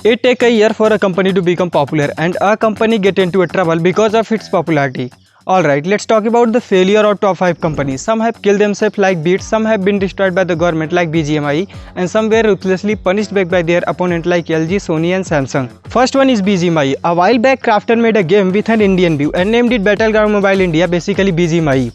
It takes a year for a company to become popular and a company get into a trouble because of its popularity. Alright, let's talk about the failure of top 5 companies. Some have killed themselves like Beat, some have been destroyed by the government like BGMI, and some were ruthlessly punished back by their opponent like LG, Sony and Samsung. First one is BGMI. A while back, Crafter made a game with an Indian view and named it Battleground Mobile India, basically BGMI.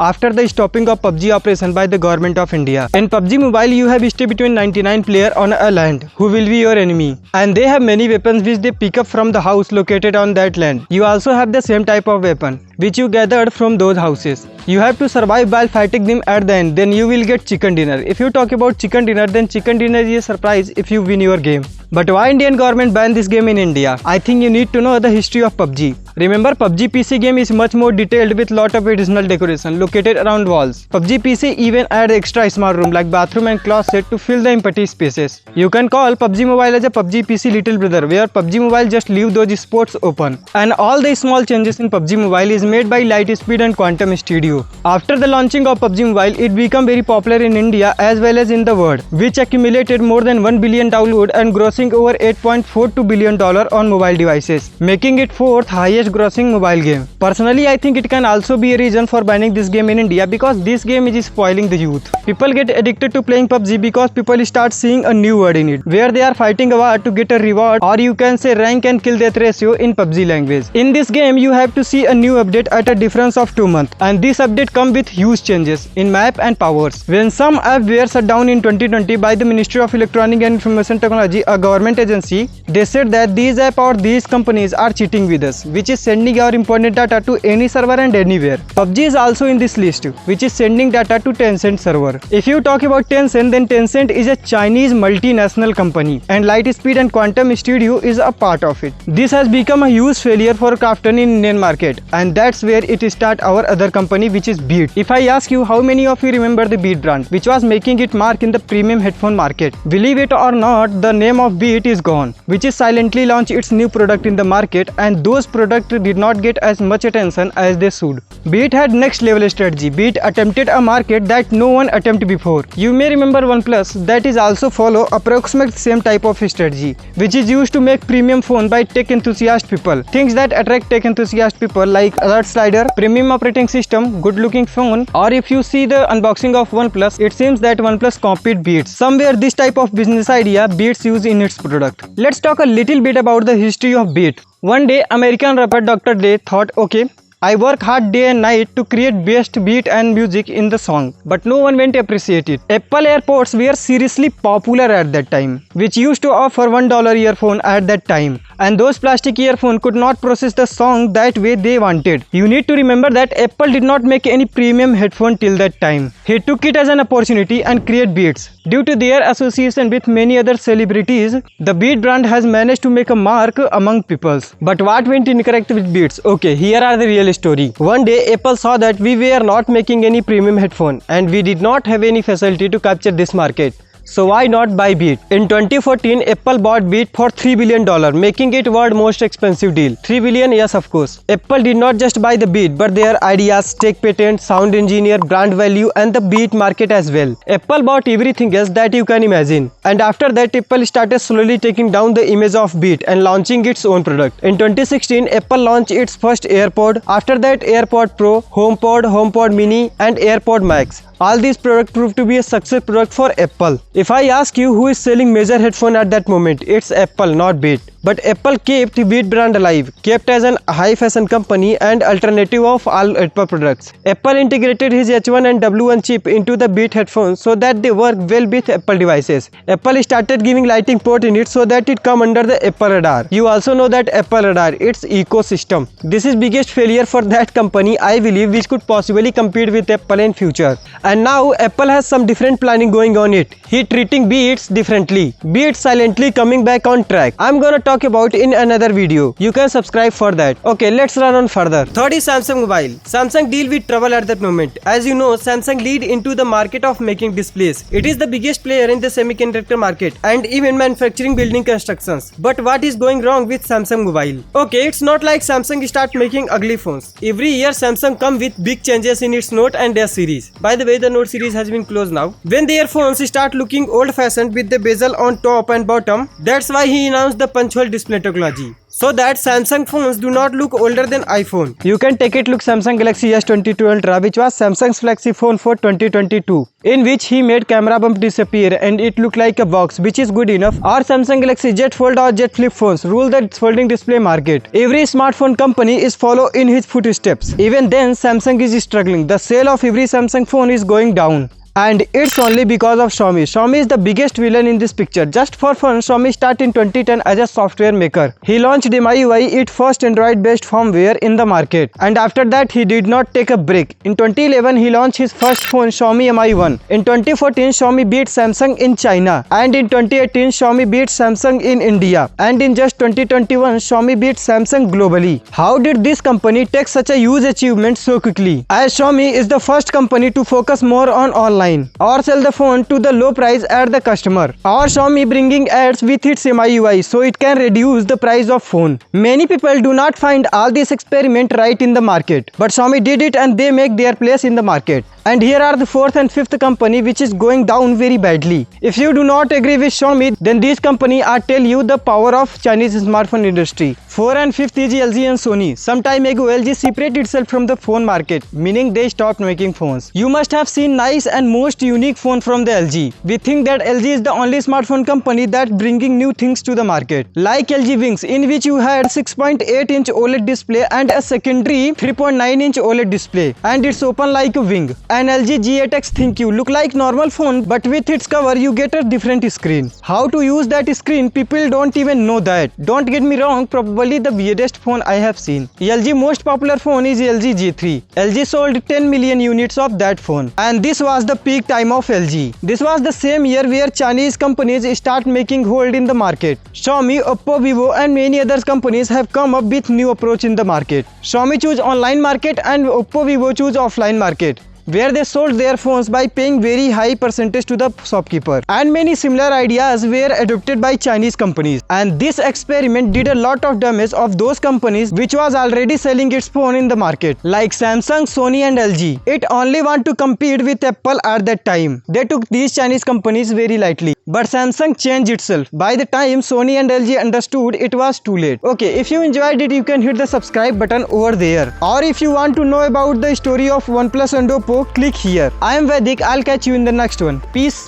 After the stopping of PUBG operation by the government of India. In PUBG Mobile, you have stay between 99 players on a land who will be your enemy, and they have many weapons which they pick up from the house located on that land. You also have the same type of weapon which you gathered from those houses. You have to survive while fighting them at the end, then you will get chicken dinner. If you talk about chicken dinner, then chicken dinner is a surprise if you win your game. But why Indian government banned this game in India? I think you need to know the history of PUBG. Remember, PUBG PC game is much more detailed with lot of additional decoration located around walls. PUBG PC even add extra small room like bathroom and closet to fill the empty spaces. You can call PUBG Mobile as a PUBG PC little brother, where PUBG Mobile just leave those spots open. And all the small changes in PUBG Mobile is made by Lightspeed and Quantum Studio. After the launching of PUBG Mobile, it became very popular in India as well as in the world, which accumulated more than 1 billion download and grossing over $8.42 billion on mobile devices, making it 4th highest grossing mobile game. Personally, I think it can also be a reason for banning this game in India because this game is spoiling the youth. People get addicted to playing PUBG because people start seeing a new word in it, where they are fighting a war to get a reward, or you can say rank and kill death ratio in PUBG language. In this game, you have to see a new update at a difference of 2 months, and this update comes with huge changes in map and powers. When some apps were shut down in 2020 by the Ministry of Electronic and Information Technology, a government agency, they said that these apps or these companies are cheating with us, which is sending our important data to any server and anywhere. PUBG is also in this list, which is sending data to Tencent server. If you talk about Tencent, then Tencent is a Chinese multinational company, and Lightspeed and Quantum Studio is a part of it. This has become a huge failure for Crafton in Indian market, and that's where it start our other company, which is Beat. If I ask you how many of you remember the Beat brand, which was making it mark in the premium headphone market, believe it or not, the name of Beat is gone, which is silently launched its new product in the market, and those products did not get as much attention as they should. Beat had next level strategy. Beat attempted a market that no one attempted before. You may remember OnePlus that is also follow approximate same type of strategy, which is used to make premium phone by tech enthusiast people. Things that attract tech enthusiast people like alert slider, premium operating system, good looking phone, or if you see the unboxing of OnePlus, it seems that OnePlus copied Beats. Somewhere this type of business idea Beats use in its product. Let's talk a little bit about the history of Beat. One day, American rapper Dr. Dre thought, okay, I work hard day and night to create best beat and music in the song, but no one went to appreciate it. Apple AirPods were seriously popular at that time, which used to offer $1 earphone at that time, and those plastic earphones could not process the song that way they wanted. You need to remember that Apple did not make any premium headphone till that time. He took it as an opportunity and create Beats. Due to their association with many other celebrities, the Beat brand has managed to make a mark among peoples. But what went incorrect with Beats? Okay, here are the real story. One day, Apple saw that we were not making any premium headphone and we did not have any facility to capture this market. So why not buy Beat? In 2014, Apple bought Beat for $3 billion, making it world's most expensive deal. 3 billion, yes of course. Apple did not just buy the Beat, but their ideas, tech patent, sound engineer, brand value and the Beat market as well. Apple bought everything else that you can imagine. And after that, Apple started slowly taking down the image of Beat and launching its own product. In 2016, Apple launched its first AirPod. After that, AirPod Pro, HomePod, HomePod Mini and AirPod Max. All these products proved to be a success product for Apple. If I ask you who is selling major headphone at that moment, it's Apple, not Beat. But Apple kept the Beat brand alive, kept as an high fashion company and alternative of all Apple products. Apple integrated his H1 and W1 chip into the Beat headphones so that they work well with Apple devices. Apple started giving lighting port in it so that it come under the Apple radar. You also know that Apple radar, its ecosystem. This is biggest failure for that company, I believe, which could possibly compete with Apple in future. And now Apple has some different planning going on it. He treating Beats differently. Beats silently coming back on track. I'm gonna talk talk about in another video. You can subscribe for that. Okay, let's run on further. Third is Samsung Mobile. Samsung deal with trouble at that moment. As you know, Samsung lead into the market of making displays. It is the biggest player in the semiconductor market and even manufacturing building constructions. But what is going wrong with Samsung Mobile? Okay, it's not like Samsung start making ugly phones. Every year Samsung come with big changes in its Note and S series. By the way, the Note series has been closed now. When their phones start looking old-fashioned with the bezel on top and bottom, that's why he announced the punch hole display technology, so that Samsung phones do not look older than iPhone. You can take it look Samsung Galaxy S22 Ultra, which was Samsung's flagship phone for 2022, in which he made camera bump disappear and it looked like a box, which is good enough. Or Samsung Galaxy Z Fold or Z Flip phones rule the folding display market. Every smartphone company is follow in his footsteps. Even then, Samsung is struggling. The sale of every Samsung phone is going down. And it's only because of Xiaomi. Xiaomi is the biggest villain in this picture. Just for fun, Xiaomi started in 2010 as a software maker. He launched MIUI, its first Android-based firmware in the market. And after that, he did not take a break. In 2011, he launched his first phone, Xiaomi Mi 1. In 2014, Xiaomi beat Samsung in China. And in 2018, Xiaomi beat Samsung in India. And in just 2021, Xiaomi beat Samsung globally. How did this company take such a huge achievement so quickly? As Xiaomi is the first company to focus more on online, or sell the phone to the low price at the customer, or Xiaomi bringing ads with its MIUI so it can reduce the price of phone. Many people do not find all this experiment right in the market, but Xiaomi did it and they make their place in the market. And here are the fourth and fifth company which is going down very badly. If you do not agree with Xiaomi, then these company are tell you the power of Chinese smartphone industry. 4 and 5th is LG and Sony. Some time ago LG separated itself from the phone market, meaning they stopped making phones. You must have seen nice and most unique phone from the LG. We think that LG is the only smartphone company that bringing new things to the market. Like LG Wings, in which you had 6.8-inch OLED display and a secondary 3.9-inch OLED display, and it's open like a wing. And LG G8X ThinQ look like normal phone, but with its cover you get a different screen. How to use that screen, people don't even know that. Don't get me wrong, probably the weirdest phone I have seen. LG most popular phone is LG G3. LG sold 10 million units of that phone, and this was the peak time of LG. This was the same year where Chinese companies start making hold in the market. Xiaomi, Oppo, Vivo and many other companies have come up with new approach in the market. Xiaomi choose online market and Oppo, Vivo choose offline market, where they sold their phones by paying very high percentage to the shopkeeper. And many similar ideas were adopted by Chinese companies. And this experiment did a lot of damage of those companies which was already selling its phone in the market, like Samsung, Sony and LG. It only want to compete with Apple at that time. They took these Chinese companies very lightly. But Samsung changed itself. By the time Sony and LG understood, it was too late. Okay, if you enjoyed it, you can hit the subscribe button over there. Or if you want to know about the story of OnePlus and Oppo, click here. I am Vaidik. I'll catch you in the next one. Peace.